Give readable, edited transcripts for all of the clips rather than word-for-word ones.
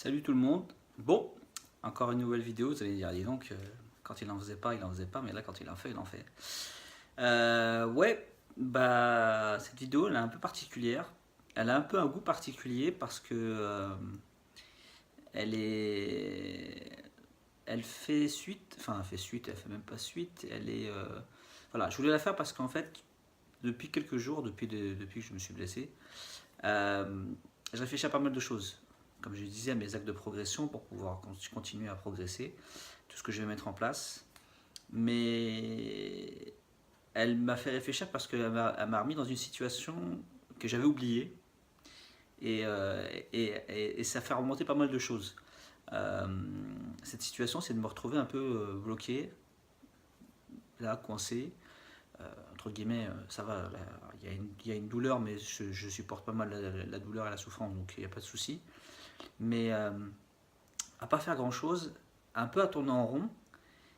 Salut tout le monde. Bon, encore une nouvelle vidéo. Vous allez dire, dis donc, quand il en faisait pas, il en faisait pas, mais là, quand il en fait, il en fait. Ouais, bah, cette vidéo, elle est un peu particulière. Elle a un peu un goût particulier parce que elle est, elle fait suite, enfin, elle fait suite, elle fait même pas suite. Voilà, je voulais la faire parce qu'en fait, depuis quelques jours, depuis que je me suis blessé, euh, je réfléchis à pas mal de choses. Comme je disais, à mes actes de progression pour pouvoir continuer à progresser, tout ce que je vais mettre en place. Mais elle m'a fait réfléchir parce qu'elle m'a remis dans une situation que j'avais oubliée et ça fait remonter pas mal de choses. Euh, cette situation, c'est de me retrouver un peu bloqué, là, coincé. Entre guillemets, ça va, il y a une douleur, mais je supporte pas mal la douleur et la souffrance, donc il n'y a pas de souci. Mais à pas faire grand chose, un peu à tourner en rond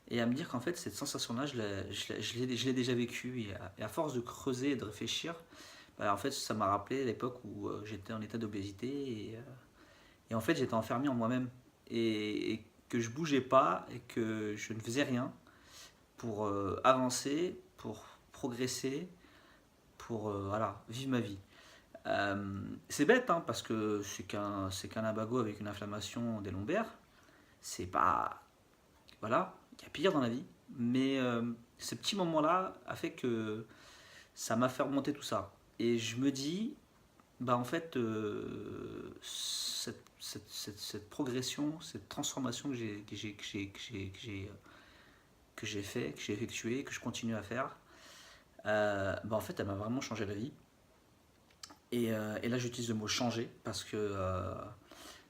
et à me dire qu'en fait cette sensation-là, je l'ai déjà vécue et à force de creuser et de réfléchir, bah, en fait ça m'a rappelé l'époque où j'étais en état d'obésité et en fait j'étais enfermé en moi-même et que je bougeais pas et que je ne faisais rien pour avancer, pour progresser, pour voilà, vivre ma vie. C'est bête hein, parce que c'est qu'un lumbago avec une inflammation des lombaires. C'est pas, voilà, il y a pire dans la vie. Mais ce petit moment-là a fait que ça m'a fait remonter tout ça. Et je me dis, bah en fait, cette progression, cette transformation que j'ai fait, que j'ai effectuée, que je continue à faire, bah en fait, elle m'a vraiment changé la vie. Et là, j'utilise le mot changer parce que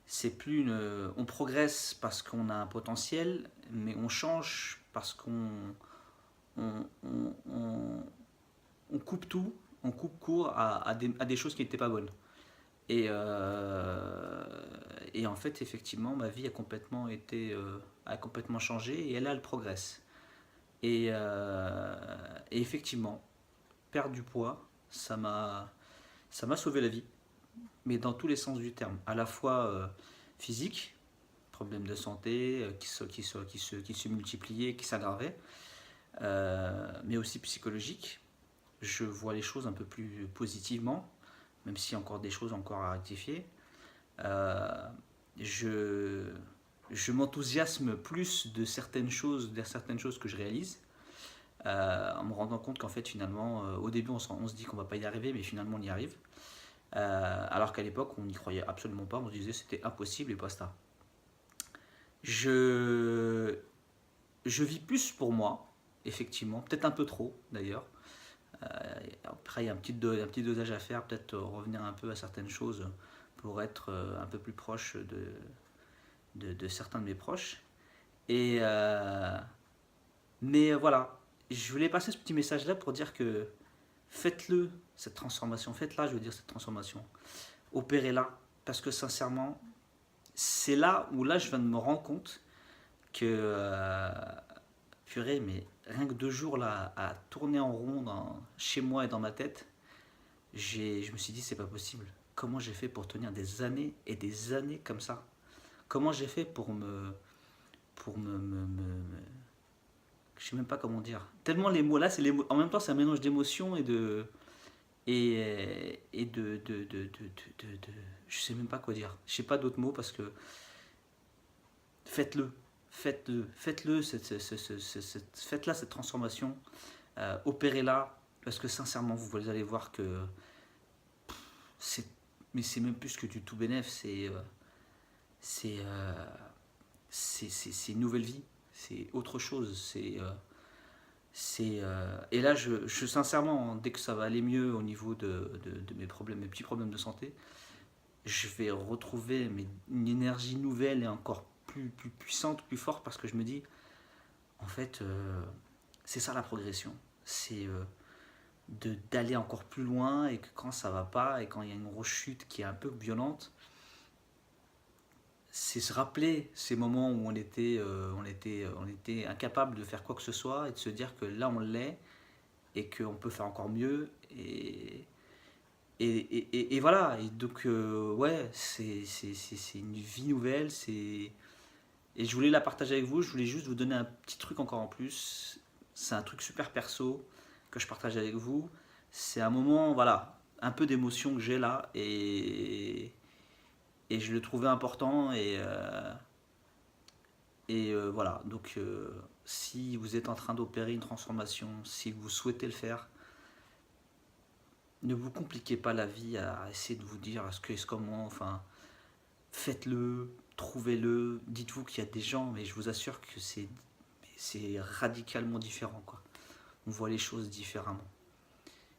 c'est plus une. On progresse parce qu'on a un potentiel, mais on change parce qu'on on, on- on- on coupe tout, on coupe court à des choses qui n'étaient pas bonnes. Et en fait, effectivement, ma vie a complètement a complètement changé et là, elle progresse. Et effectivement, perdre du poids, ça m'a sauvé la vie, mais dans tous les sens du terme. À la fois physique, problèmes de santé qui se multipliaient, qui s'aggravaient, mais aussi psychologique. Je vois les choses un peu plus positivement, même s'il y a encore des choses encore à rectifier. Euh, je, je m'enthousiasme plus de certaines choses que je réalise, en me rendant compte qu'en fait finalement, au début on se dit qu'on va pas y arriver, mais finalement on y arrive. Alors qu'à l'époque on n'y croyait absolument pas, on se disait c'était impossible et basta. Je, je vis plus pour moi, effectivement, peut-être un peu trop d'ailleurs. Après, il y a un petit dosage à faire, peut-être revenir un peu à certaines choses pour être un peu plus proche de certains de mes proches. Et mais voilà, je voulais passer ce petit message-là pour dire que faites-le, cette transformation, faites-la, je veux dire, cette transformation. Opérez-la, parce que sincèrement, c'est là où là je viens de me rendre compte que, purée, mais rien que 2 jours là à tourner en rond chez moi et dans ma tête, je me suis dit c'est pas possible. Comment j'ai fait pour tenir des années et des années comme ça? Comment j'ai fait pour je sais même pas comment dire. Tellement les mots là, en même temps c'est un mélange d'émotions et je sais même pas quoi dire. Je sais pas d'autres mots parce que faites-le, faites-le, faites-la cette transformation, opérez-la parce que sincèrement vous allez voir que c'est, mais c'est même plus que du tout bénéf, c'est, euh, c'est une nouvelle vie, c'est autre chose, et là sincèrement dès que ça va aller mieux au niveau de mes problèmes, mes petits problèmes de santé, je vais retrouver une énergie nouvelle et encore plus puissante, plus forte parce que je me dis en fait c'est ça la progression, c'est d'aller encore plus loin et que quand ça va pas et quand il y a une grosse chute qui est un peu violente, c'est se rappeler ces moments où on était incapable de faire quoi que ce soit et de se dire que là on l'est et qu'on peut faire encore mieux Et voilà, et donc ouais, c'est une vie nouvelle, et je voulais la partager avec vous, je voulais juste vous donner un petit truc encore en plus. C'est un truc super perso que je partage avec vous. C'est un moment, voilà, un peu d'émotion que j'ai là, et je le trouvais important, voilà. Donc si vous êtes en train d'opérer une transformation, si vous souhaitez le faire, ne vous compliquez pas la vie à essayer de vous dire est-ce que est-ce comment, enfin, faites-le, trouvez-le, dites-vous qu'il y a des gens, mais je vous assure que c'est radicalement différent, quoi. On voit les choses différemment.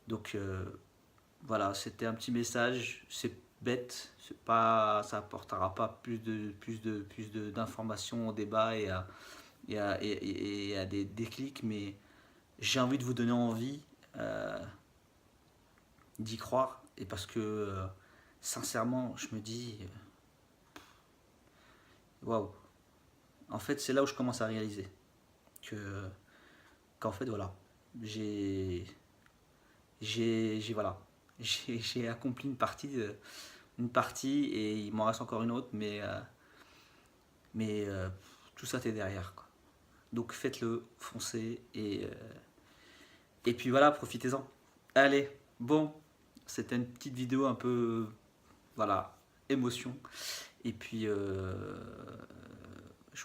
Donc voilà, c'était un petit message, c'est bête, c'est pas, ça apportera pas d'informations au débat et à des déclics, mais j'ai envie de vous donner envie d'y croire, et parce que sincèrement, je me dis waouh, en fait, c'est là où je commence à réaliser que qu'en fait, voilà, j'ai voilà, j'ai accompli une partie, et il m'en reste encore une autre, mais tout ça t'est derrière, quoi. Donc faites-le, foncez, et puis voilà, profitez-en. Allez, bon, c'était une petite vidéo un peu, voilà, émotion, et puis je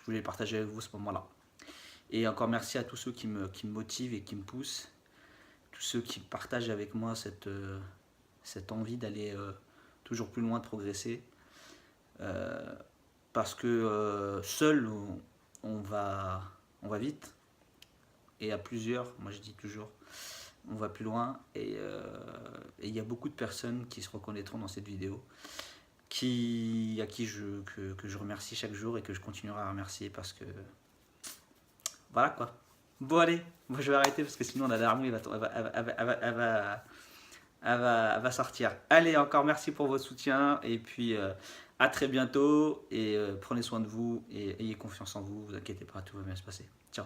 voulais partager avec vous ce moment-là. Et encore merci à tous ceux qui me motivent et qui me poussent, tous ceux qui partagent avec moi cette envie d'aller toujours plus loin, de progresser. Parce que seul, on va vite, et à plusieurs, moi je dis toujours, on va plus loin, et il y a beaucoup de personnes qui se reconnaîtront dans cette vidéo, à qui que je remercie chaque jour, et que je continuerai à remercier, parce que voilà, quoi. Bon, allez, moi je vais arrêter, parce que sinon la larme elle va sortir. Allez, encore merci pour votre soutien, et puis à très bientôt, et prenez soin de vous, et ayez confiance en vous, vous inquiétez pas, tout va bien se passer. Ciao.